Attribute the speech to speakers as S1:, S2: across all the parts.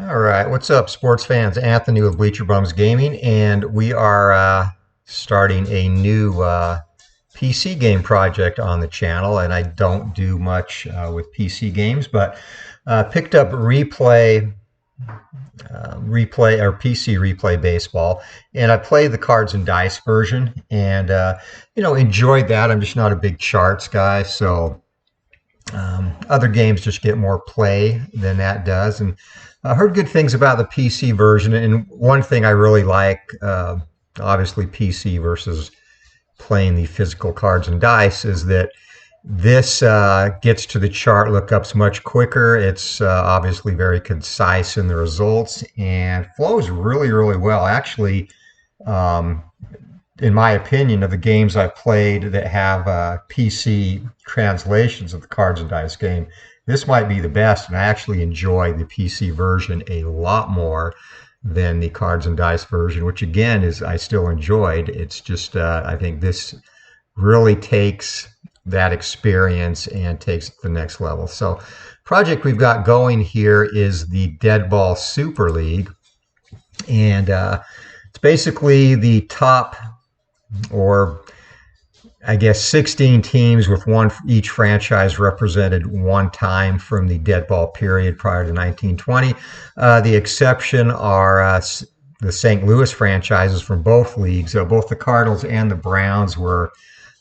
S1: All right, what's up, sports fans? Anthony with Bleacher Bums Gaming, and we are starting a new PC game project on the channel. And I don't do much with PC games, but picked up replay or PC replay baseball, and I played the cards and dice version, and enjoyed that. I'm just not a big charts guy, so other games just get more play than that does. And I heard good things about the PC version. And one thing I really like, obviously PC versus playing the physical cards and dice, is that this gets to the chart lookups much quicker. It's obviously very concise in the results and flows really, really well. Actually, um, in my opinion, of the games I've played that have PC translations of the cards and dice game, this might be the best. And I actually enjoy the PC version a lot more than the cards and dice version, which again is I still enjoyed. It's just I think this really takes that experience and takes it to the next level. So, project we've got going here is the Deadball Super League, and it's basically the top, or I guess 16 teams with one each franchise represented one time from the dead ball period prior to 1920. The exception are the St. Louis franchises from both leagues. Both the Cardinals and the Browns were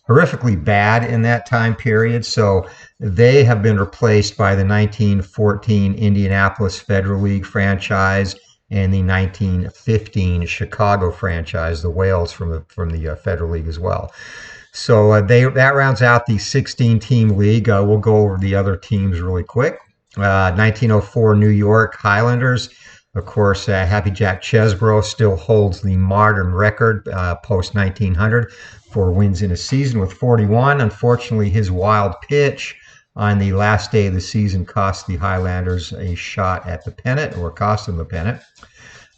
S1: horrifically bad in that time period, so they have been replaced by the 1914 Indianapolis Federal League franchise and the 1915 Chicago franchise, the Whales from the Federal League as well. So that rounds out the 16-team league. We'll go over the other teams really quick. 1904 New York Highlanders. Of course, Happy Jack Chesbro still holds the modern record post 1900 for wins in a season with 41. Unfortunately, his wild pitch on the last day of the season cost the Highlanders a shot at the pennant, or cost them the pennant.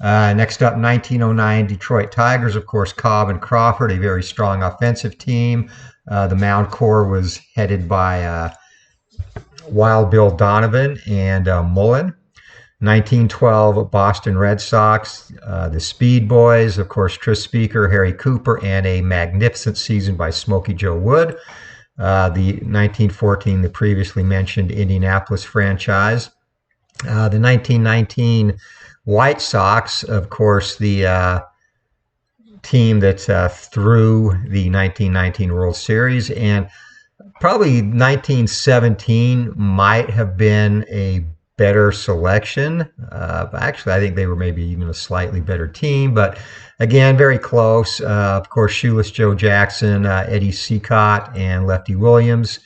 S1: Next up, 1909 Detroit Tigers. Of course, Cobb and Crawford, a very strong offensive team. The mound core was headed by Wild Bill Donovan and Mullen. 1912 Boston Red Sox, the Speed Boys, of course, Tris Speaker, Harry Cooper, and a magnificent season by Smokey Joe Wood. The 1914, the previously mentioned Indianapolis franchise. The 1919 White Sox, of course, the team that's through the 1919 World Series, and probably 1917 might have been a better selection. Actually, I think they were maybe even a slightly better team, but again, very close. Of course, Shoeless Joe Jackson, Eddie Seacott, and Lefty Williams,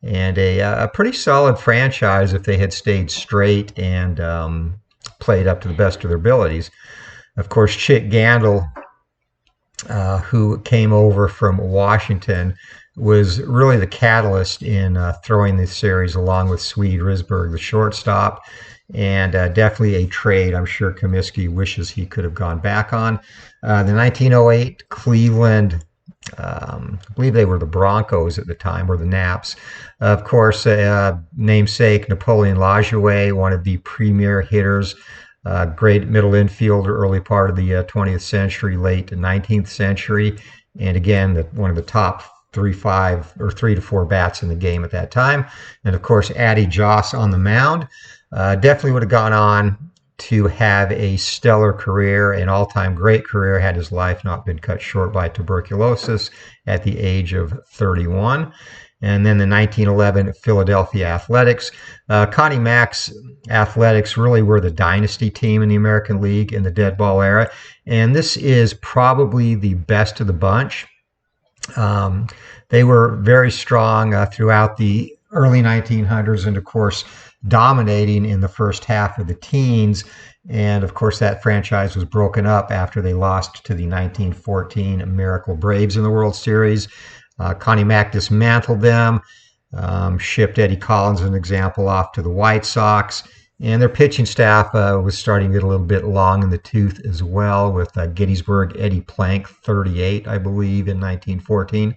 S1: and a pretty solid franchise if they had stayed straight and played up to the best of their abilities. Of course, Chick Gandel, who came over from Washington, was really the catalyst in throwing this series along with Swede Risberg, the shortstop, and definitely a trade I'm sure Comiskey wishes he could have gone back on. The 1908 Cleveland, I believe they were the Broncos at the time, or the Naps. Of course, namesake Napoleon Lajoie, one of the premier hitters, great middle infielder, early part of the 20th century, late 19th century, and again, one of the top 3 to 4 bats in the game at that time. And of course, Addie Joss on the mound. Definitely would have gone on to have a stellar career, an all-time great career, had his life not been cut short by tuberculosis at the age of 31. And then the 1911 Philadelphia Athletics. Connie Mack's Athletics really were the dynasty team in the American League in the dead ball era. And this is probably the best of the bunch. They were very strong throughout the early 1900s, and of course dominating in the first half of the teens. And of course that franchise was broken up after they lost to the 1914 Miracle Braves in the World Series. Connie Mack dismantled them, shipped Eddie Collins, an example, off to the White Sox. And their pitching staff was starting to get a little bit long in the tooth as well, with Gettysburg Eddie Plank, 38, I believe, in 1914.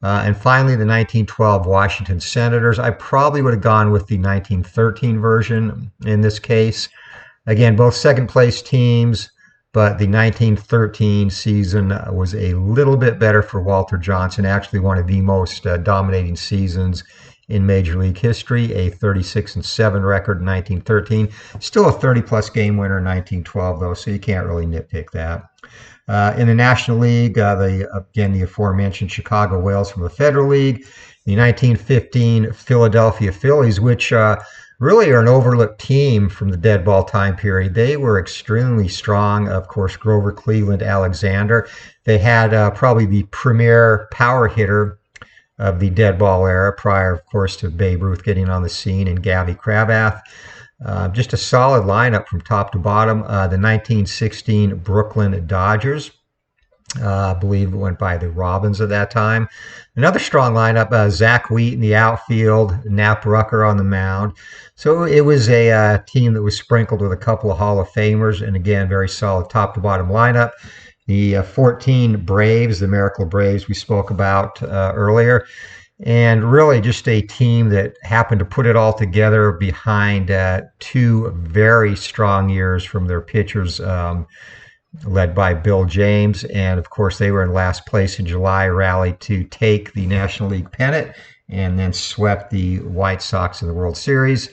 S1: And finally, the 1912 Washington Senators. I probably would have gone with the 1913 version in this case. Again, both second place teams, but the 1913 season was a little bit better for Walter Johnson, actually one of the most dominating seasons in Major League history, a 36-7 record in 1913. Still a 30-plus game winner in 1912, though, so you can't really nitpick that. In the National League, the aforementioned Chicago Whales from the Federal League, the 1915 Philadelphia Phillies, which really are an overlooked team from the dead ball time period. They were extremely strong. Of course, Grover Cleveland Alexander. They had probably the premier power hitter of the dead ball era, prior, of course, to Babe Ruth getting on the scene and Gavy Cravath. Just a solid lineup from top to bottom. The 1916 Brooklyn Dodgers, I believe it went by the Robins at that time. Another strong lineup, Zach Wheat in the outfield, Knapp Rucker on the mound. So it was a team that was sprinkled with a couple of Hall of Famers, and again, very solid top to bottom lineup. The 14 Braves, the Miracle Braves we spoke about earlier, and really just a team that happened to put it all together behind two very strong years from their pitchers, led by Bill James. And of course, they were in last place in July, rallied to take the National League pennant, and then swept the White Sox in the World Series.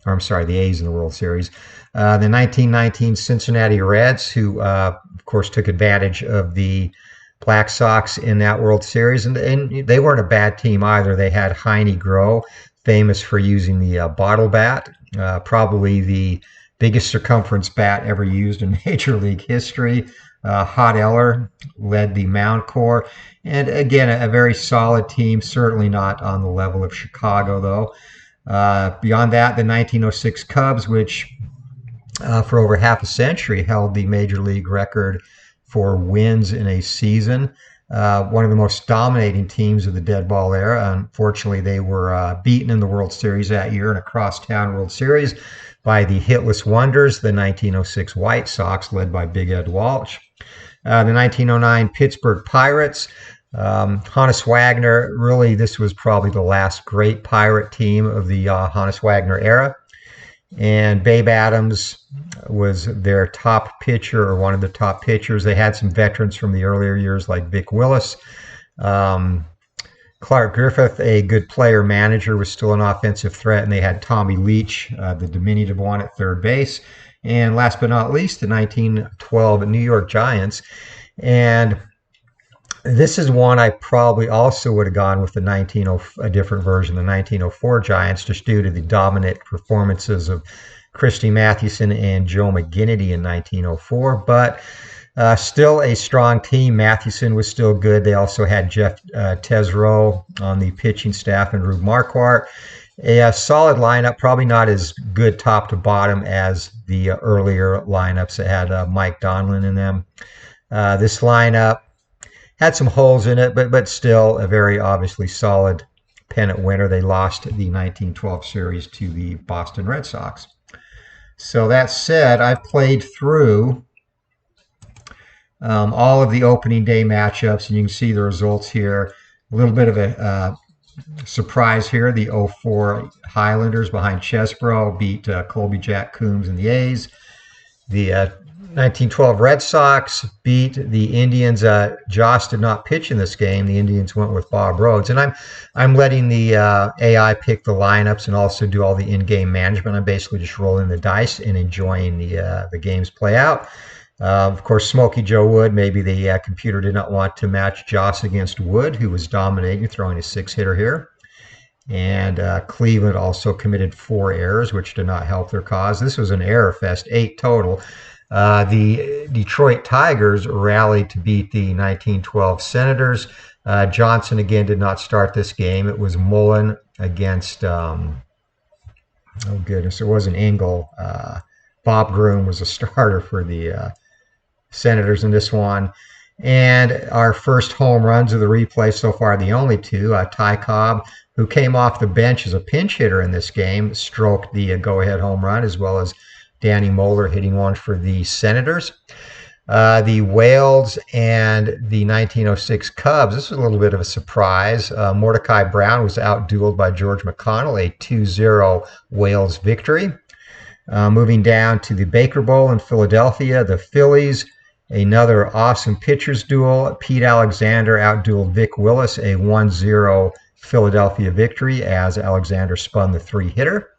S1: Or I'm sorry, the A's in the World Series. The 1919 Cincinnati Reds, who, of course, took advantage of the Black Sox in that World Series. And they weren't a bad team either. They had Heine Groh, famous for using the bottle bat, probably the biggest circumference bat ever used in Major League history. Hot Eller led the mound corps. And again, a very solid team, certainly not on the level of Chicago, though. Beyond that, the 1906 Cubs, which for over half a century held the Major League record for wins in a season. One of the most dominating teams of the dead ball era. Unfortunately, they were beaten in the World Series that year in a crosstown World Series by the hitless wonders, the 1906 White Sox, led by Big Ed Walsh. The 1909 Pittsburgh Pirates. Honus Wagner, really, this was probably the last great Pirate team of the Honus Wagner era. And Babe Adams was their top pitcher, or one of the top pitchers. They had some veterans from the earlier years like Vic Willis. Clark Griffith, a good player manager, was still an offensive threat, and they had Tommy Leach, the diminutive one, at third base. And last but not least, the 1912 New York Giants. And this is one I probably also would have gone with a different version, the 1904 Giants, just due to the dominant performances of Christy Mathewson and Joe McGinnity in 1904. But still a strong team. Mathewson was still good. They also had Jeff Tesreau on the pitching staff and Rube Marquardt. A solid lineup, probably not as good top to bottom as the earlier lineups that had Mike Donlin in them. This lineup had some holes in it, but still a very obviously solid pennant winner. They lost the 1912 series to the Boston Red Sox. So that said, I've played through all of the opening day matchups, and you can see the results here. A little bit of a surprise here. The 04 Highlanders behind Chesbro beat Colby Jack Coombs and the A's. The 1912 Red Sox beat the Indians. Joss did not pitch in this game. The Indians went with Bob Rhodes. And I'm letting the AI pick the lineups and also do all the in-game management. I'm basically just rolling the dice and enjoying the games play out. Of course, Smokey Joe Wood, maybe the computer did not want to match Joss against Wood, who was dominating, throwing a 6-hitter here. And Cleveland also committed 4 errors, which did not help their cause. This was an error fest, 8 total. The Detroit Tigers rallied to beat the 1912 Senators. Johnson, again, did not start this game. It was Mullen against, oh goodness, it wasn't Engel. Bob Groom was a starter for the Senators in this one. And our first home runs of the replay so far, the only 2, Ty Cobb, who came off the bench as a pinch hitter in this game, stroked the go-ahead home run, as well as Danny Moeller hitting one for the Senators. The Whales and the 1906 Cubs, this was a little bit of a surprise. Mordecai Brown was outdueled by George McConnell, a 2-0 Whales victory. Moving down to the Baker Bowl in Philadelphia, the Phillies, another awesome pitchers duel. Pete Alexander outdueled Vic Willis, a 1-0 Philadelphia victory as Alexander spun the three-hitter.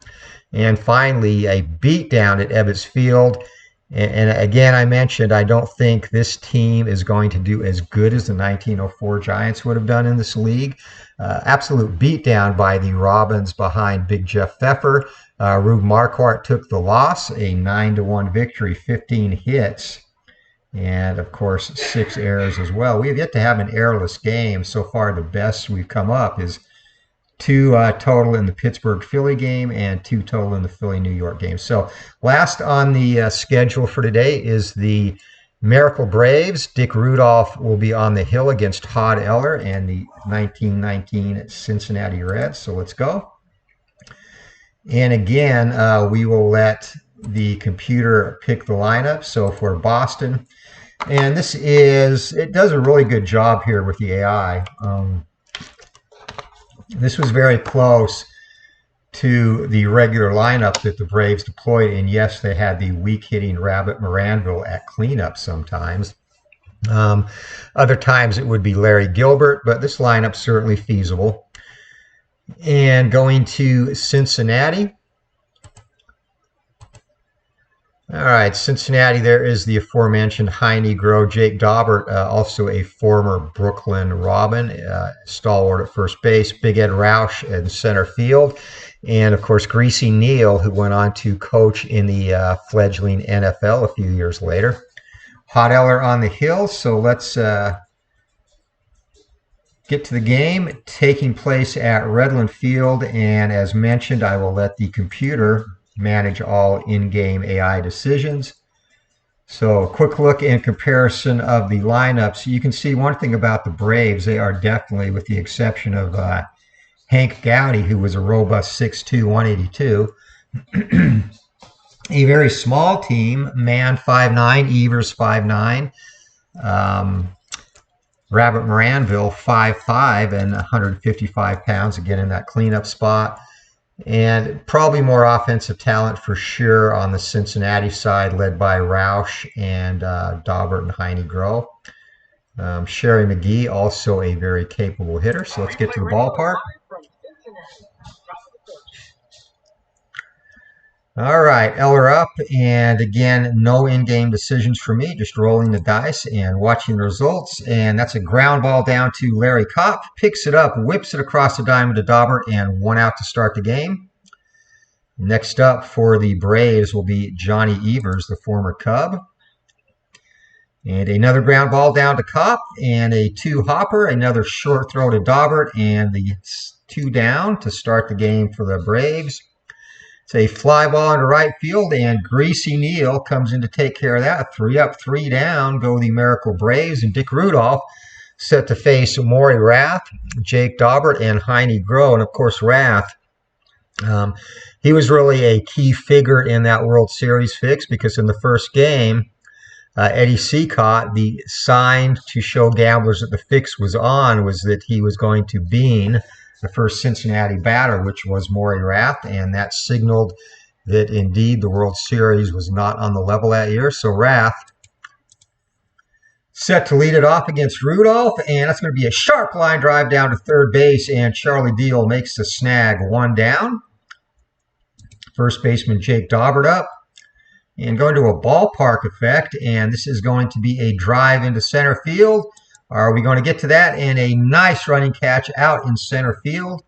S1: And finally, a beatdown at Ebbets Field. And again, I mentioned I don't think this team is going to do as good as the 1904 Giants would have done in this league. Absolute beatdown by the Robins behind Big Jeff Pfeffer. Rube Marquardt took the loss, a 9-1 victory, 15 hits, and of course 6 errors as well. We have yet to have an errorless game. So far, the best we've come up is 2 total in the Pittsburgh-Philly game and 2 total in the Philly-New York game. So last on the schedule for today is the Miracle Braves. Dick Rudolph will be on the hill against Todd Eller and the 1919 Cincinnati Reds. So let's go. And again, we will let the computer pick the lineup. So for Boston, and it does a really good job here with the AI. This was very close to the regular lineup that the Braves deployed. And yes, they had the weak hitting Rabbit Moranville at cleanup sometimes. Other times it would be Larry Gilbert, but this lineup's certainly feasible. And going to Cincinnati. All right, Cincinnati, there is the aforementioned High Negro, Jake Daubert, also a former Brooklyn Robin, stalwart at first base, Big Ed Roush in center field, and of course Greasy Neal, who went on to coach in the fledgling NFL a few years later. Hot Eller on the hill, so let's get to the game, taking place at Redland Field, and as mentioned, I will let the computer manage all in-game AI decisions. So a quick look in comparison of the lineups. You can see one thing about the Braves, they are definitely, with the exception of Hank Gowdy, who was a robust 6'2", 182, a very small team. Mann 5'9", Evers 5'9", Rabbit Moranville 5'5", and 155 pounds, again in that cleanup spot. And probably more offensive talent for sure on the Cincinnati side, led by Roush and Daubert and Heine Groh. Sherry Mcgee, also a very capable hitter. So let's get to the ballpark. All right, Eller up, and again, no in-game decisions for me, just rolling the dice and watching the results. And that's a ground ball down to Larry Kopp, picks it up, whips it across the diamond to Daubert, and 1 out to start the game. Next up for the Braves will be Johnny Evers, the former Cub. And another ground ball down to Kopp, and a 2-hopper, another short throw to Daubert, and the 2 down to start the game for the Braves. It's a fly ball into right field, and Greasy Neal comes in to take care of that. 3 up, 3 down, go the Miracle Braves, and Dick Rudolph set to face Maury Rath, Jake Daubert, and Heine Groh. And of course, Rath, he was really a key figure in that World Series fix, because in the first game, Eddie Seacott, the sign to show gamblers that the fix was on was that he was going to bean the first Cincinnati batter, which was Maury Rath, and that signaled that indeed the World Series was not on the level that year. So Rath set to lead it off against Rudolph, and that's going to be a sharp line drive down to third base, and Charlie Deal makes the snag, 1 down. First baseman Jake Daubert up, and going to a ballpark effect, and this is going to be a drive into center field. Are we going to get to that? And a nice running catch out in center field.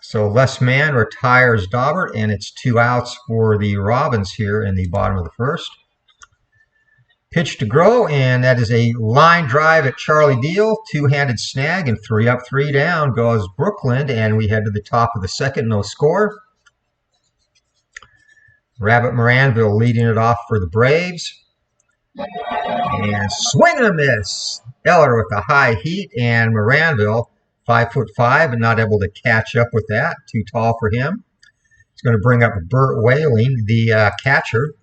S1: So Les Mann retires Daubert, and it's 2 outs for the Robins here in the bottom of the first. Pitch to Groh, and that is a line drive at Charlie Deal. 2-handed snag, and 3 up, 3 down goes Brooklyn, and we head to the top of the second, no score. Rabbit Moranville leading it off for the Braves. And swing and a miss. Eller with a high heat, and Moranville, 5'5", and not able to catch up with that. Too tall for him. It's going to bring up Burt Whaling, the catcher.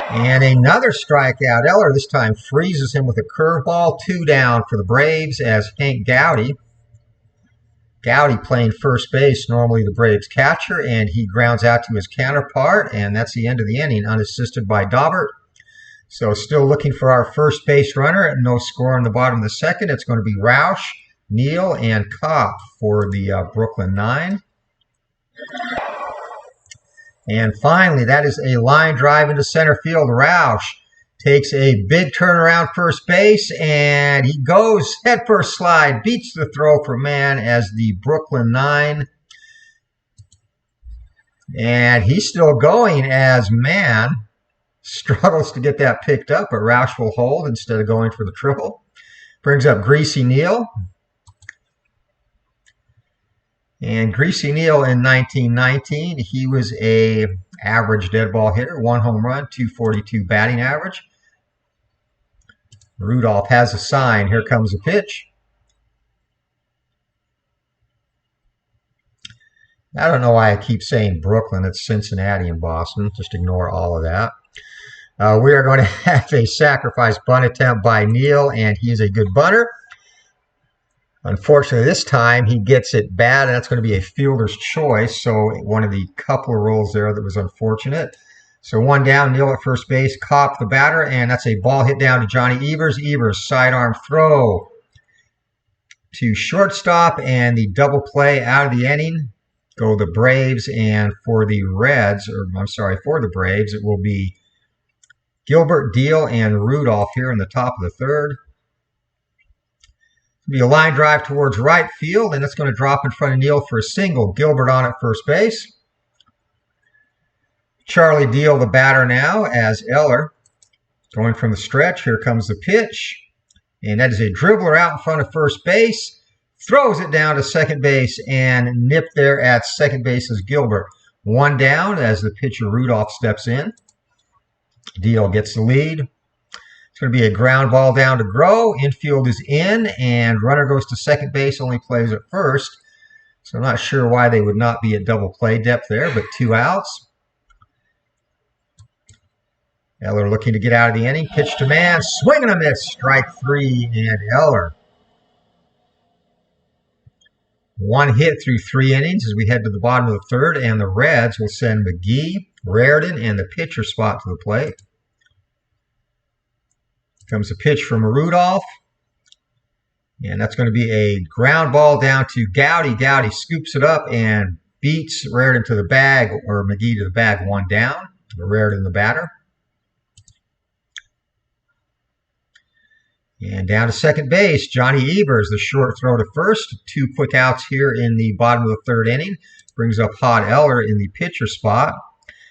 S1: And another strikeout. Eller this time freezes him with a curveball. 2 down for the Braves as Hank Gowdy Gowdy playing first base, normally the Braves catcher, and he grounds out to his counterpart, and that's the end of the inning, unassisted by Daubert. So still looking for our first base runner. No score on the bottom of the second. It's going to be Roush, Neal, and Kopp for the Brooklyn Nine. And finally, that is a line drive into center field. Roush takes a big turnaround first base, and he goes headfirst slide, beats the throw for man as the Brooklyn Nine. And he's still going as man struggles to get that picked up, but Roush will hold instead of going for the triple. Brings up Greasy Neal. And Greasy Neal in 1919, he was a average dead ball hitter, 1 home run, 242 batting average. Rudolph has a sign. Here comes a pitch. I don't know why I keep saying Brooklyn. It's Cincinnati and Boston. Just ignore all of that. We are going to have a sacrifice bunt attempt by Neal, and he is a good bunter. Unfortunately, this time he gets it bad, and that's going to be a fielder's choice. So one of the couple of rules there that was unfortunate. So 1 down, Neal at first base, Kopp the batter, and that's a ball hit down to Johnny Evers. Evers sidearm throw to shortstop, and the double play out of the inning go the Braves, and for the Reds, or I'm sorry, for the Braves, it will be Gilbert, Deal, and Rudolph here in the top of the third. It'll be a line drive towards right field, and it's going to drop in front of Neal for a single. Gilbert on at first base. Charlie Deal, the batter now, as Eller. Going from the stretch, here comes the pitch. And that is a dribbler out in front of first base. Throws it down to second base, and nipped there at second base is Gilbert. 1 down as the pitcher Rudolph steps in. Deal gets the lead. It's going to be a ground ball down to Groh. Infield is in, and runner goes to second base, only plays at first. So I'm not sure why they would not be at double play depth there, but 2 outs. Eller looking to get out of the inning. Pitch to man. Swing and a miss. Strike 3, and Eller. 1 hit through 3 innings as we head to the bottom of the third, and the Reds will send Mcgee, Raritan, and the pitcher spot to the plate. Comes a pitch from Rudolph, and that's going to be a ground ball down to Gowdy. Gowdy scoops it up and beats Raritan to the bag, or Mcgee to the bag. 1 down. Raritan the batter. And down to second base, Johnny Evers, the short throw to first. 2 quick outs here in the bottom of the third inning. Brings up Hod Eller in the pitcher spot.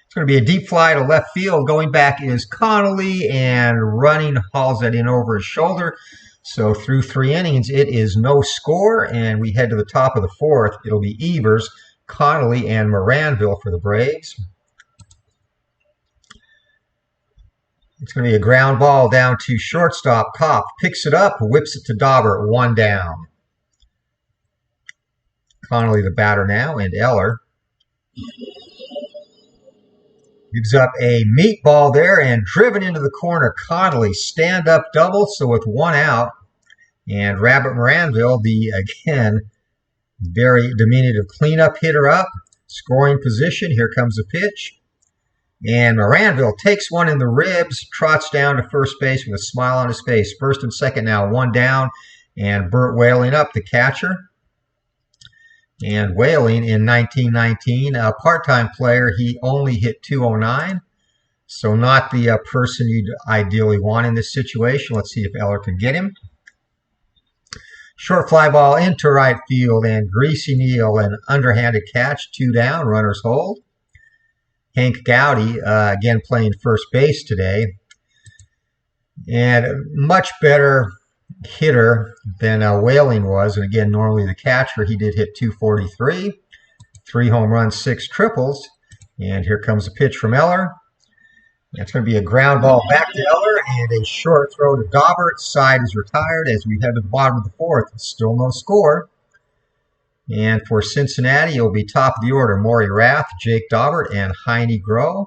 S1: It's going to be a deep fly to left field. Going back is Connolly, and running hauls that in over his shoulder. So through 3 innings, it is no score, and we head to the top of the fourth. It'll be Evers, Connolly, and Moranville for the Braves. It's going to be a ground ball down to shortstop. Kopp picks it up, whips it to Daubert. 1 down. Connolly the batter now, and Eller gives up a meatball there and driven into the corner. Connolly stand-up double, so with 1 out. And Rabbit Moranville, the, again, very diminutive cleanup hitter up. Scoring position. Here comes the pitch. And Moranville takes one in the ribs, trots down to first base with a smile on his face. First and second now, 1 down, and Burt Whaling up, the catcher. And Whaling in 1919, a part-time player, he only hit .209, so not the person you'd ideally want in this situation. Let's see if Eller can get him. Short fly ball into right field, and Greasy Neal, an underhanded catch, 2 down, runners hold. Hank Gowdy, again playing first base today, and much better hitter than Whaling was. And again, normally the catcher, he did hit .243, 3 home runs, 6 triples. And here comes a pitch from Eller. It's going to be a ground ball back to Eller, and a short throw to Daubert. Side is retired as we head to the bottom of the fourth. Still no score. And for Cincinnati, it'll be top of the order. Maury Rath, Jake Daubert, and Heine Groh.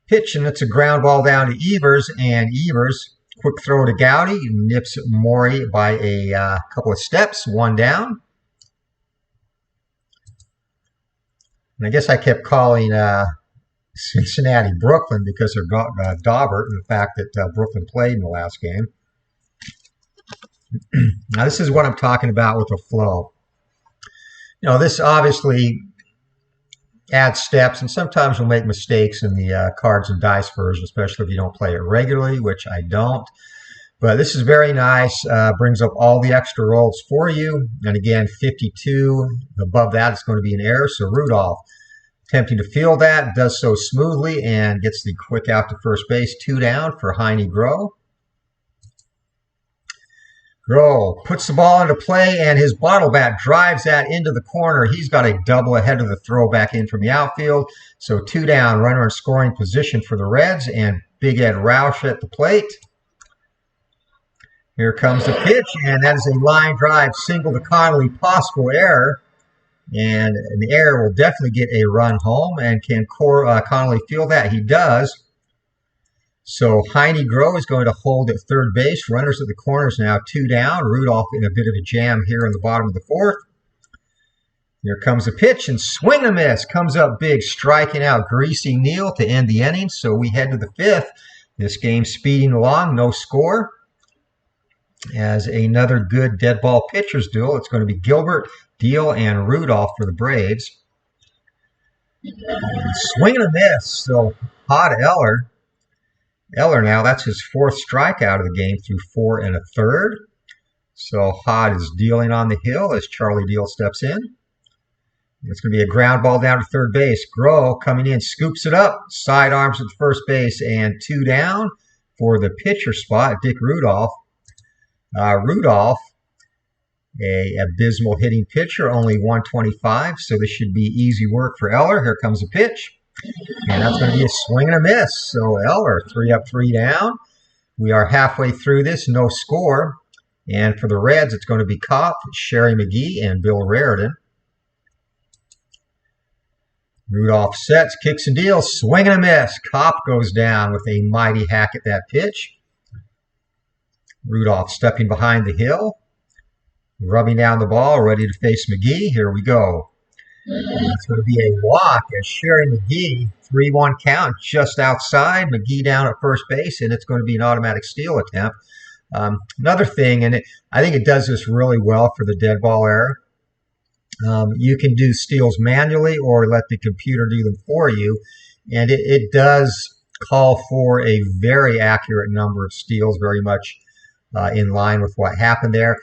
S1: Pitch, and it's a ground ball down to Evers, and Evers quick throw to Gowdy, nips Maury by a couple of steps, one down. And I guess I kept calling Cincinnati Brooklyn because of Daubert and the fact that Brooklyn played in the last game. Now, this is what I'm talking about with the flow. This obviously adds steps, and sometimes you'll make mistakes in the cards and dice version, especially if you don't play it regularly, which I don't. But this is very nice. Brings up all the extra rolls for you. And again, 52. Above that, it's going to be an error. So Rudolph attempting to field that, does so smoothly and gets the quick out to first base. 2 down for Heine Groh. Groh puts the ball into play, and his bottle bat drives that into the corner. He's got a double ahead of the throw back in from the outfield. So 2 down, runner in scoring position for the Reds, and Big Ed Roush at the plate. Here comes the pitch, and that is a line drive single to Connolly. Possible error, and an error will definitely get a run home. And can Connolly field that? He does. So Heine Groh is going to hold at third base. Runners at the corners now 2 down. Rudolph in a bit of a jam here in the bottom of the 4th. Here comes the pitch, and swing and a miss. Comes up big, striking out Greasy Neal to end the inning. So we head to the 5th. This game speeding along, no score. As another good dead ball pitchers duel, it's going to be Gilbert, Deal, and Rudolph for the Braves. And swing and a miss. So Hod Eller. Eller now, that's his 4th strikeout of the game through 4 1/3. So Hod is dealing on the hill as Charlie Deal steps in. It's going to be a ground ball down to third base. Groh coming in, scoops it up, sidearms at first base, and 2 down for the pitcher spot, Dick Rudolph. Rudolph, a abysmal hitting pitcher, only 125, so this should be easy work for Eller. Here comes a pitch. And that's going to be a swing and a miss. So Eller, 3 up, 3 down. We are halfway through this, no score. And for the Reds, it's going to be Kopp, Sherry Mcgee, and Bill Raritan. Rudolph sets, kicks and deals, swing and a miss. Kopp goes down with a mighty hack at that pitch. Rudolph stepping behind the hill, rubbing down the ball, ready to face Mcgee. Here we go. And it's going to be a walk as Sherry Mcgee, 3-1 count just outside. Mcgee down at first base, and it's going to be an automatic steal attempt. Another thing, and I think it does this really well for the dead ball era, you can do steals manually or let the computer do them for you. And it does call for a very accurate number of steals, very much in line with what happened there.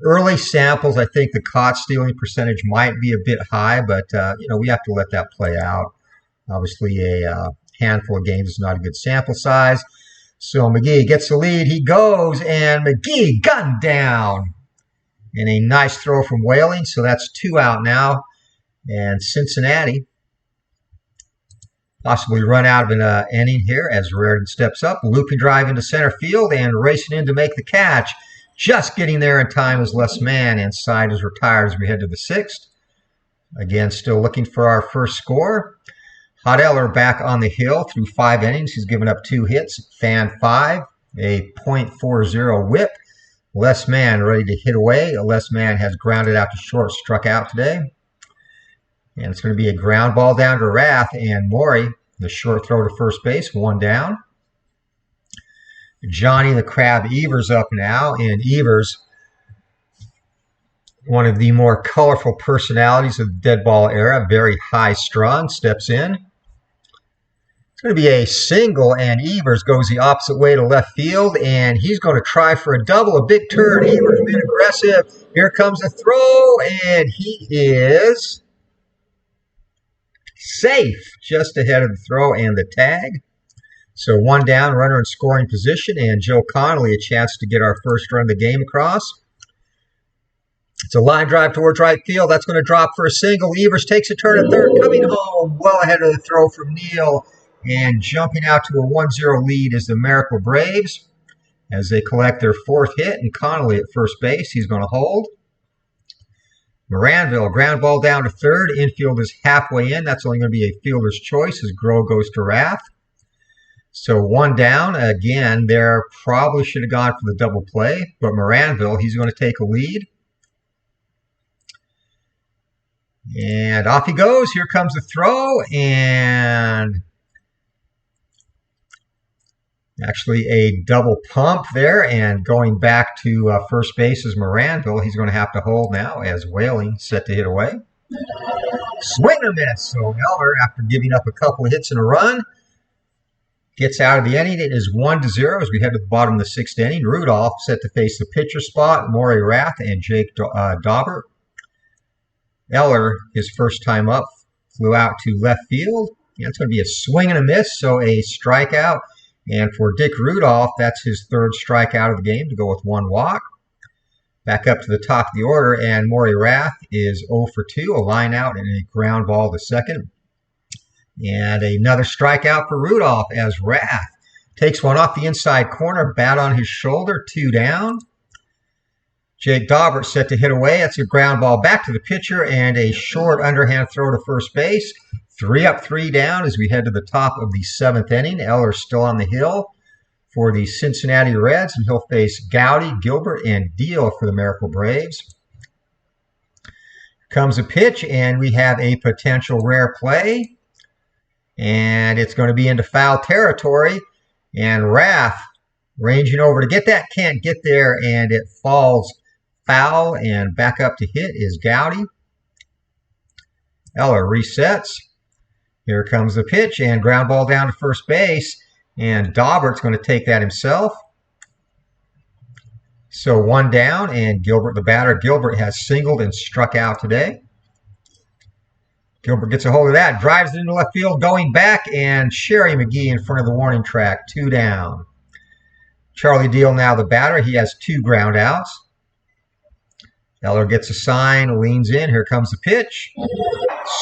S1: Early samples, I think the caught stealing percentage might be a bit high, but we have to let that play out. Obviously, a handful of games is not a good sample size. So Mcgee gets the lead. He goes, and Mcgee gunned down. And a nice throw from Whaling, so that's 2 out now. And Cincinnati possibly run out of an inning here as Raritan steps up. Looping drive into center field and racing in to make the catch. Just getting there in time is Les Mann, and side is retired as we head to the 6th. Again, still looking for our first score. Hod Eller back on the hill through 5 innings. He's given up 2 hits, fan 5, a .40 whip. Les Mann ready to hit away. Les Mann has grounded out to short, struck out today. And it's going to be a ground ball down to Rath, and Maury, the short throw to first base, 1 down. Johnny the Crab Evers up now, and Evers, one of the more colorful personalities of the dead ball era, very high strung, steps in. It's going to be a single, and Evers goes the opposite way to left field, and he's going to try for a double, a big turn. Evers being aggressive. Here comes a throw, and he is safe just ahead of the throw and the tag. So 1 down, runner in scoring position, and Joe Connolly a chance to get our first run of the game across. It's a line drive towards right field. That's going to drop for a single. Evers takes a turn at third, coming home well ahead of the throw from Neal, and jumping out to a 1-0 lead is the Miracle Braves as they collect their 4th hit, and Connolly at first base. He's going to hold. Moranville, ground ball down to third. Infield is halfway in. That's only going to be a fielder's choice as Groh goes to Rath. So one down. Again, there probably should have gone for the double play, but Moranville, he's going to take a lead. And off he goes. Here comes the throw, and actually a double pump there. And going back to first base is Moranville. He's going to have to hold now as Whaling set to hit away. Swing and a miss. So Eller, after giving up a couple of hits and a run, gets out of the inning. It is 1-0 as we head to the bottom of the sixth inning. Rudolph set to face the pitcher spot. Maury Rath and Jake Daubert. Eller, his first time up, flew out to left field. And it's going to be a swing and a miss, so a strikeout. And for Dick Rudolph, that's his third strikeout of the game to go with one walk. Back up to the top of the order, and Maury Rath is 0 for 2, a line out and a ground ball to second. And another strikeout for Rudolph as Rath takes one off the inside corner, bat on his shoulder, 2 down. Jake Daubert set to hit away. That's a ground ball back to the pitcher and a short underhand throw to first base. 3 up, 3 down as we head to the top of the seventh inning. Eller still on the hill for the Cincinnati Reds, and he'll face Gowdy, Gilbert, and Deal for the Miracle Braves. Comes a pitch, and we have a potential rare play. And it's going to be into foul territory. And Rath ranging over to get that, can't get there, and it falls foul, and back up to hit is Gowdy. Eller resets. Here comes the pitch, and ground ball down to first base, and Daubert's going to take that himself. So one down, and Gilbert, the batter, Gilbert has singled and struck out today. Gilbert gets a hold of that, drives it into left field, going back, and Sherry Mcgee in front of the warning track, 2 down. Charlie Deal now the batter. He has 2 ground outs. Eller gets a sign, leans in. Here comes the pitch.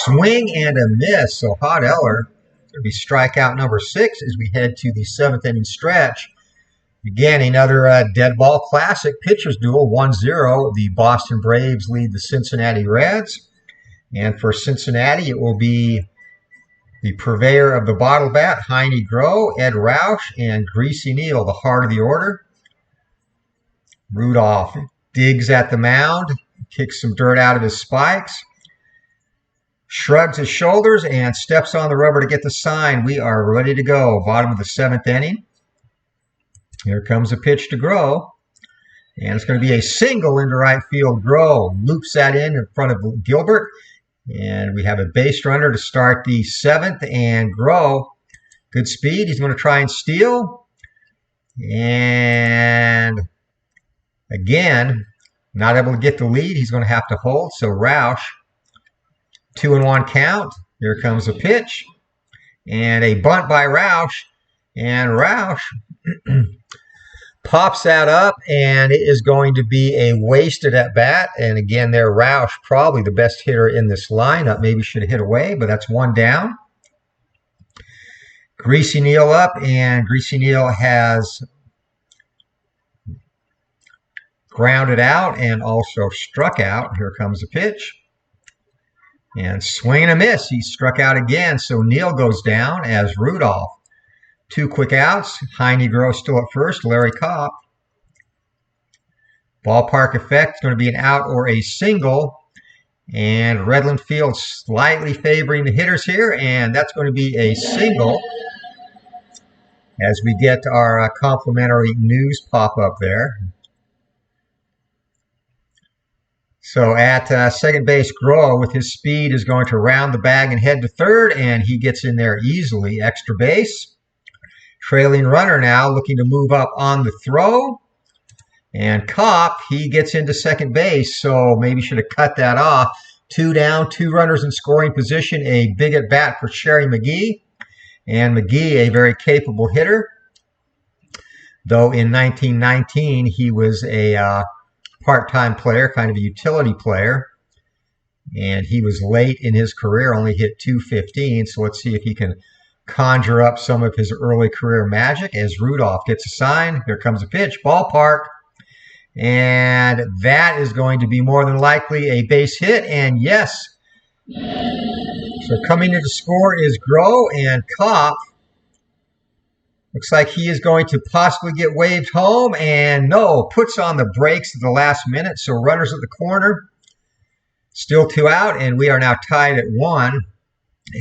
S1: Swing and a miss. So Hot Eller, going to be strikeout number 6 as we head to the 7th inning stretch. Again, another dead ball classic pitchers duel, 1-0. The Boston Braves lead the Cincinnati Reds. And for Cincinnati, it will be the purveyor of the bottle bat, Heine Groh, Ed Roush, and Greasy Neal, the heart of the order. Rudolph digs at the mound, kicks some dirt out of his spikes, shrugs his shoulders, and steps on the rubber to get the sign. We are ready to go. Bottom of the 7th inning. Here comes a pitch to Groh. And it's going to be a single into right field. Groh loops that in front of Gilbert. And we have a base runner to start the 7th. And Groh, good speed. He's going to try and steal. And again, not able to get the lead. He's going to have to hold. So Roush, 2-1 count. Here comes a pitch. And a bunt by Roush. And Roush pops that up, and it is going to be a wasted at bat. And again, there, Roush, probably the best hitter in this lineup. Maybe should have hit away, but that's 1 down. Greasy Neal up, and Greasy Neal has grounded out and also struck out. Here comes the pitch. And swing and a miss. He struck out again, so Neal goes down as Rudolph. 2 quick outs. Heine Groh still at first. Larry Kopp. Ballpark effect is going to be an out or a single. And Redland Field slightly favoring the hitters here. And that's going to be a single as we get our complimentary news pop up there. So at second base, Groh, with his speed, is going to round the bag and head to third. And he gets in there easily. Extra base. Trailing runner now looking to move up on the throw. And Kopp, he gets into second base, so maybe should have cut that off. 2 down, 2 runners in scoring position. A big at bat for Sherry Mcgee. And Mcgee, a very capable hitter. Though in 1919, he was a part-time player, kind of a utility player. And he was late in his career, only hit .215. So let's see if he can conjure up some of his early career magic as Rudolph gets a sign. Here comes a pitch, ballpark. And that is going to be more than likely a base hit. And yes, so coming in to score is Groh, and Kopp Looks like he is going to possibly get waved home, and no, puts on the brakes at the last minute. So runners at the corner, still 2 out, and we are now tied at 1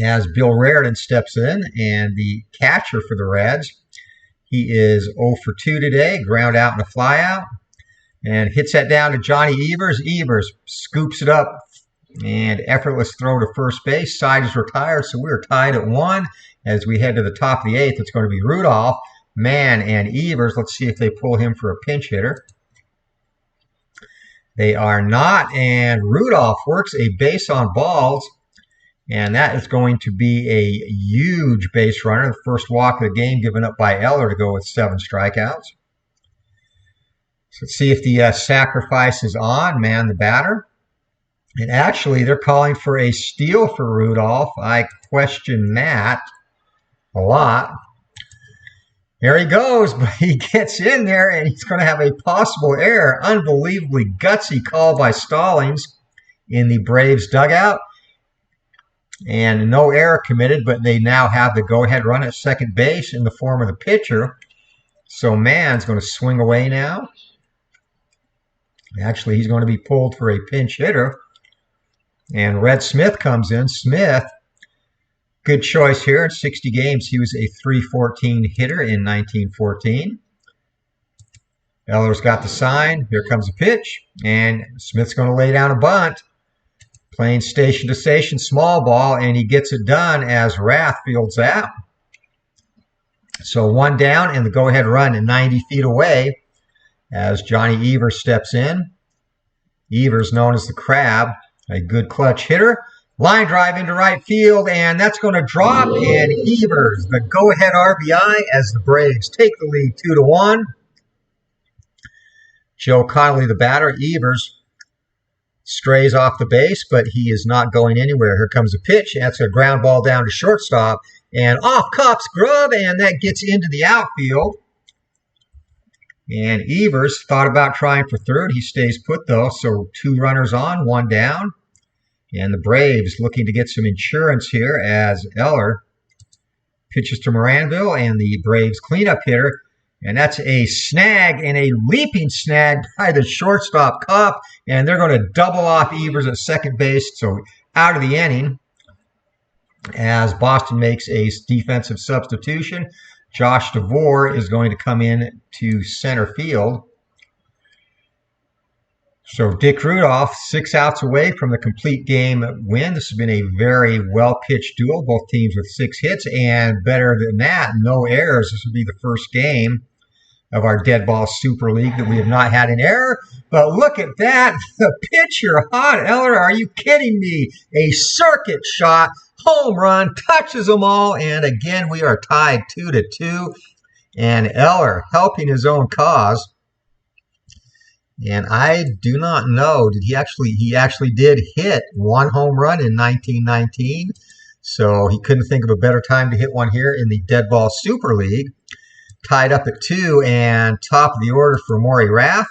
S1: as Bill Raritan steps in, and the catcher for the Reds. He is 0 for 2 today, ground out and a fly out, and hits that down to Johnny Evers. Evers scoops it up, and effortless throw to first base. Side is retired, so we're tied at 1. As we head to the top of the 8th, it's going to be Rudolph, Mann, and Evers. Let's see if they pull him for a pinch hitter. They are not, and Rudolph works a base on balls, and that is going to be a huge base runner. The first walk of the game given up by Eller to go with 7 strikeouts. So let's see if the sacrifice is on. Mann, the batter. And actually, they're calling for a steal for Rudolph. I question that a lot. There he goes, but he gets in there, and he's going to have a possible error. Unbelievably gutsy call by Stallings in the Braves dugout. And no error committed, but they now have the go-ahead run at second base in the form of the pitcher. So Mann's going to swing away now. Actually, he's going to be pulled for a pinch hitter. And Red Smith comes in. Smith, good choice here. In 60 games, he was a .314 hitter in 1914. Eller's got the sign. Here comes a pitch. And Smith's going to lay down a bunt. Playing station to station, small ball, and he gets it done as Rath fields that. So 1 down, and the go-ahead run at 90 feet away as Johnny Evers steps in. Evers, known as the Crab, a good clutch hitter. Line drive into right field, and that's going to drop, and Evers, the go-ahead RBI as the Braves take the lead 2-1. Joe Connolly, the batter. Evers strays off the base, but he is not going anywhere. Here comes a pitch. That's a ground ball down to shortstop, and off Kopp's glove, and that gets into the outfield. And Evers thought about trying for third. He stays put, though, so 2 runners on, 1 down. And the Braves looking to get some insurance here as Eller pitches to Moranville, and the Braves cleanup hitter. And that's a snag, and a leaping snag by the shortstop Kopp. And they're going to double off Evers at second base, so out of the inning as Boston makes a defensive substitution. Josh DeVore is going to come in to center field. So Dick Rudolph, 6 outs away from the complete game win. This has been a very well-pitched duel, both teams with 6 hits, and better than that, no errors. This will be the first game of our Deadball Super League that we have not had an error. But look at that, the pitcher, hot Eller, are you kidding me? A circuit shot, home run, touches them all, and again we are tied 2-2. And Eller helping his own cause. And I do not know, he actually did hit 1 home run in 1919. So he couldn't think of a better time to hit one here in the Deadball Super League. Tied up at 2, and top of the order for Maury Rath.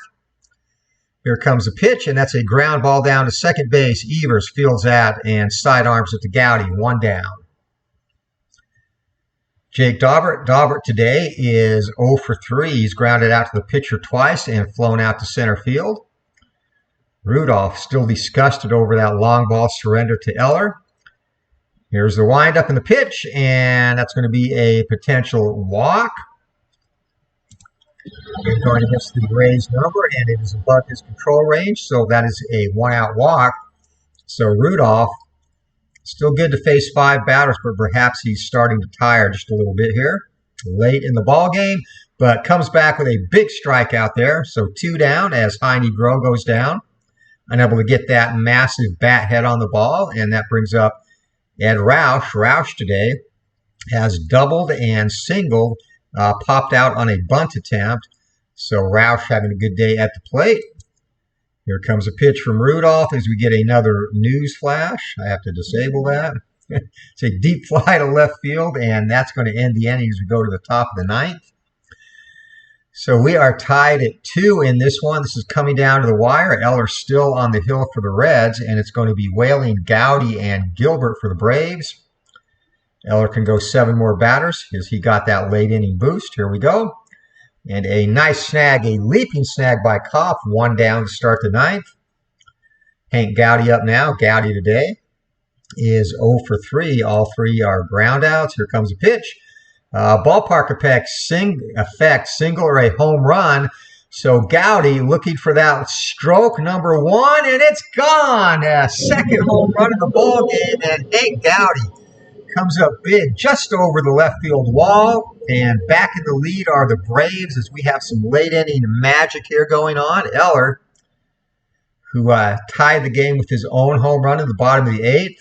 S1: Here comes a pitch, and that's a ground ball down to second base. Evers fields that and sidearms it to Gowdy, 1 down. Jake Daubert today is 0 for 3. He's grounded out to the pitcher twice and flown out to center field. Rudolph still disgusted over that long ball surrender to Eller. Here's the windup and the pitch, and that's going to be a potential walk. We're going against the Rays number, and it is above his control range, so that is a 1-out walk. So Rudolph, still good to face 5 batters, but perhaps he's starting to tire just a little bit here. Late in the ball game, but comes back with a big strikeout there. So 2 down as Heine Groh goes down. Unable to get that massive bat head on the ball, and that brings up Ed Roush. Roush today has doubled and singled, popped out on a bunt attempt. So Roush having a good day at the plate. Here comes a pitch from Rudolph as we get another news flash. I have to disable that. It's a deep fly to left field, and that's going to end the inning as we go to the top of the 9th. So we are tied at 2 in this one. This is coming down to the wire. Eller still on the hill for the Reds, and it's going to be Whaling, Gowdy, and Gilbert for the Braves. Eller can go 7 more batters as he got that late inning boost. Here we go. And a nice snag, a leaping snag by Kopp. 1 down to start the 9th. Hank Gowdy up now. Gowdy today is 0 for 3. All 3 are ground outs. Here comes a pitch. Ballpark effect, single or a home run. So Gowdy looking for that stroke number 1, and it's gone. Second home run of the ball game, and Hank Gowdy comes up big just over the left field wall. And back in the lead are the Braves as we have some late inning magic here going on. Eller, who tied the game with his own home run in the bottom of the 8th,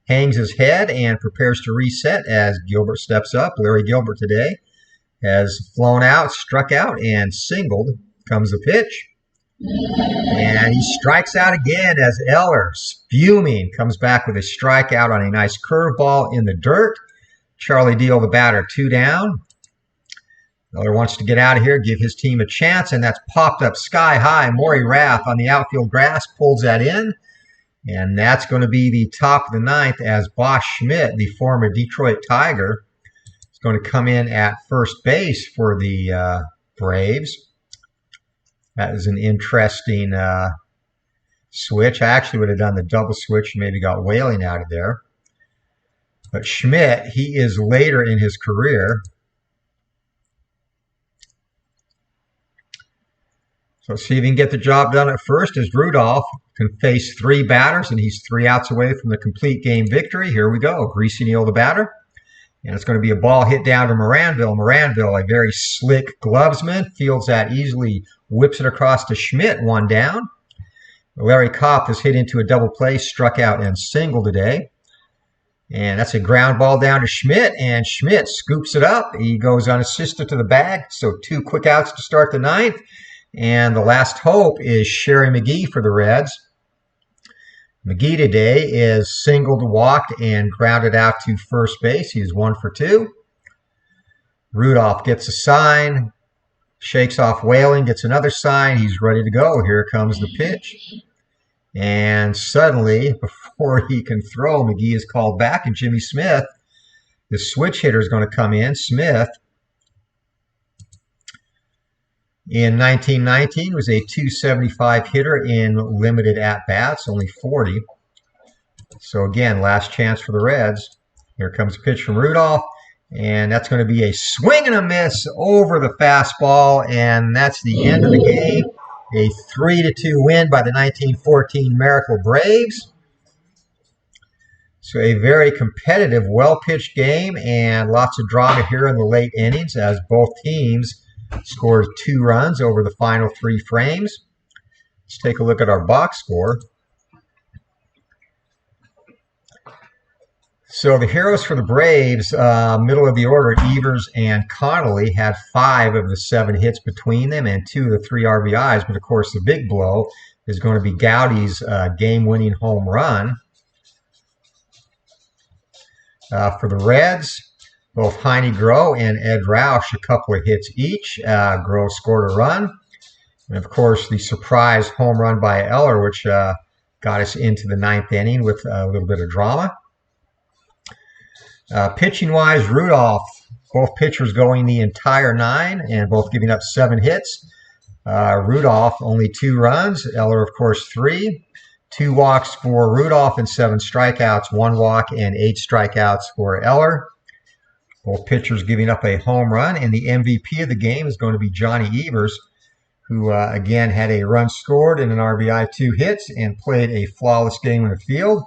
S1: hangs his head and prepares to reset as Gilbert steps up. Larry Gilbert today has flown out, struck out, and singled. Comes the pitch. And he strikes out again as Eller, fuming, comes back with a strikeout on a nice curveball in the dirt. Charlie Deal, the batter, 2 down. Eller wants to get out of here, give his team a chance, and that's popped up sky high. Maury Rath on the outfield grass pulls that in. And that's going to be the top of the 9th as Bosch Schmidt, the former Detroit Tiger, is going to come in at first base for the Braves. That is an interesting switch. I actually would have done the double switch and maybe got Whaling out of there. But Schmidt, he is later in his career. So see if he can get the job done at first as Rudolph can face 3 batters, and he's 3 outs away from the complete game victory. Here we go. Greasy Neal, the batter. And it's going to be a ball hit down to Moranville. Moranville, a very slick glovesman, fields that easily, whips it across to Schmidt, 1 down. Larry Kopp has hit into a double play, struck out and singled today. And that's a ground ball down to Schmidt, and Schmidt scoops it up. He goes unassisted to the bag, so 2 quick outs to start the 9th. And the last hope is Sherry Mcgee for the Reds. Mcgee today is singled, walked, and grounded out to first base. He is 1 for 2. Rudolph gets a sign, shakes off Whaling, gets another sign. He's ready to go. Here comes the pitch. And suddenly, before he can throw, Mcgee is called back, and Jimmy Smith, the switch hitter, is going to come in. Smith, in 1919, was a .275 hitter in limited at-bats, only 40. So again, last chance for the Reds. Here comes a pitch from Rudolph, and that's going to be a swing and a miss over the fastball, and that's the end of the game. A 3-2 win by the 1914 Miracle Braves. So a very competitive, well-pitched game, and lots of drama here in the late innings as both teams scored 2 runs over the final 3 frames. Let's take a look at our box score. So the heroes for the Braves, middle of the order, Evers and Connolly, had 5 of the 7 hits between them and 2 of the 3 RBIs. But of course, the big blow is going to be Gowdy's game-winning home run. For the Reds, both Heine Groh and Ed Roush, a couple of hits each. Groh scored a run. And of course, the surprise home run by Eller, which got us into the 9th inning with a little bit of drama. Pitching-wise, Rudolph, both pitchers going the entire 9 and both giving up 7 hits. Rudolph, only 2 runs. Eller, of course, 3. 2 walks for Rudolph and 7 strikeouts. 1 walk and 8 strikeouts for Eller. Both pitchers giving up a home run. And the MVP of the game is going to be Johnny Evers, who, again, had a run scored and an RBI, 2 hits, and played a flawless game in the field.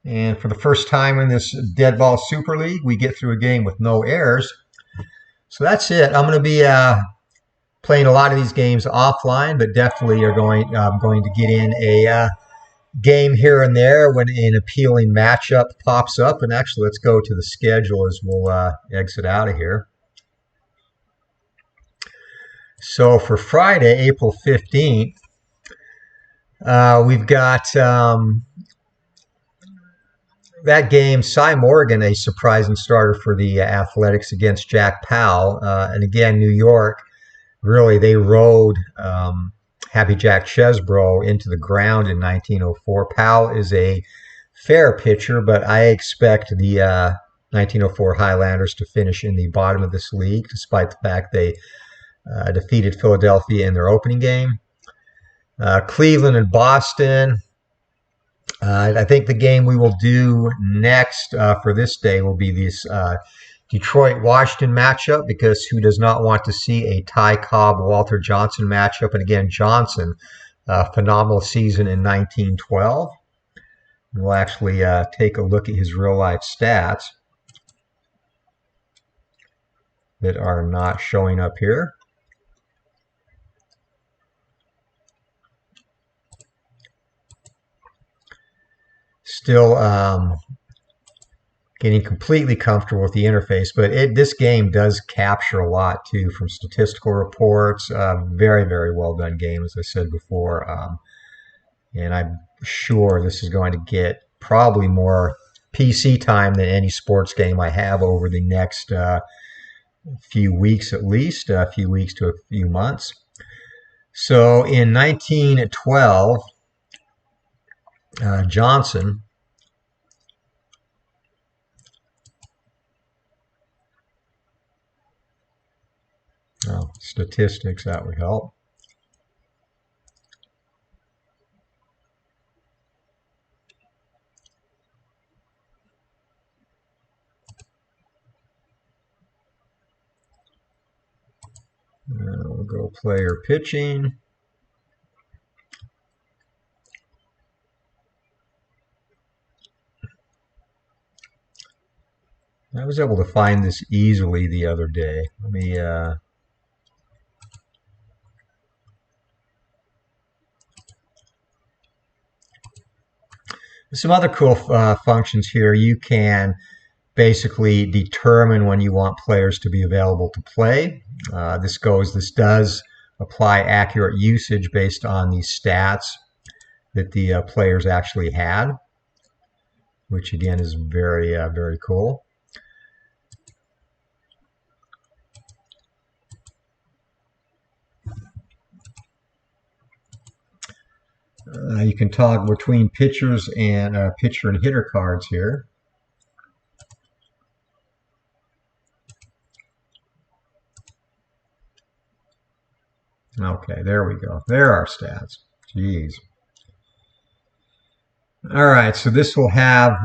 S1: And for the first time in this Deadball Super League, we get through a game with no errors. So that's it. I'm going to be playing a lot of these games offline, but definitely are going to get in a game here and there when an appealing matchup pops up. And actually, let's go to the schedule as we'll exit out of here. So for Friday, April 15th, we've got that game, Cy Morgan, a surprising starter for the Athletics against Jack Powell. And again, New York, really, they rode Happy Jack Chesbro into the ground in 1904. Powell is a fair pitcher, but I expect the 1904 Highlanders to finish in the bottom of this league, despite the fact they defeated Philadelphia in their opening game. Cleveland and Boston. I think the game we will do next for this day will be this Detroit-Washington matchup, because who does not want to see a Ty Cobb-Walter Johnson matchup? And again, Johnson, phenomenal season in 1912. We'll actually take a look at his real-life stats that are not showing up here. Still getting completely comfortable with the interface, but this game does capture a lot too from statistical reports. Very, very well done game, as I said before. And I'm sure this is going to get probably more PC time than any sports game I have over the next few weeks, at least a few weeks to a few months. So in 1912, Johnson statistics, that would help. We'll go player pitching. I was able to find this easily the other day. Let me some other cool functions here. You can basically determine when you want players to be available to play. This does apply accurate usage based on the stats that the players actually had, which again is very, very cool. You can toggle between pitchers and pitcher and hitter cards here. Okay, there we go. There are stats. Jeez. All right, so this will have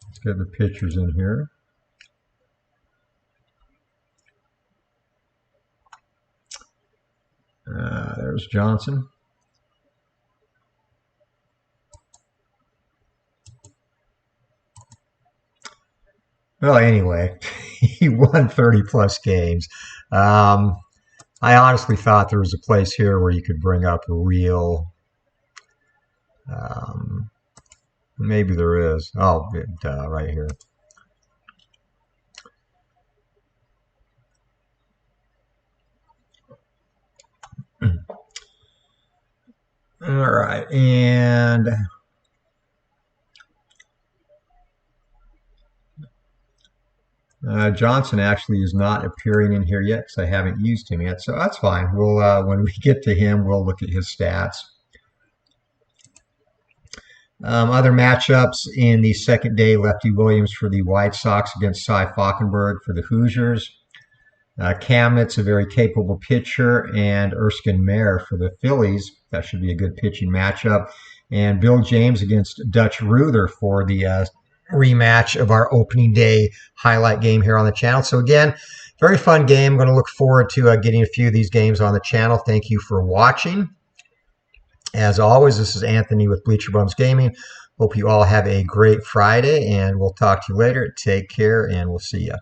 S1: let's get the pitchers in here. There's Johnson. Well, anyway, he won 30-plus games. I honestly thought there was a place here where you could bring up a real... maybe there is. Oh, right here. All right, and Johnson actually is not appearing in here yet because I haven't used him yet, so that's fine. We'll when we get to him, we'll look at his stats. Other matchups in the second day: Lefty Williams for the White Sox against Cy Falkenberg for the Hoosiers. Kamnitz, a very capable pitcher, and Erskine Mayer for the Phillies. That should be a good pitching matchup. And Bill James against Dutch Ruther for the rematch of our opening day highlight game here on the channel. So again, very fun game. I'm going to look forward to getting a few of these games on the channel. Thank you for watching. As always, this is Anthony with Bleacher Bums Gaming. Hope you all have a great Friday, and we'll talk to you later. Take care, and we'll see you.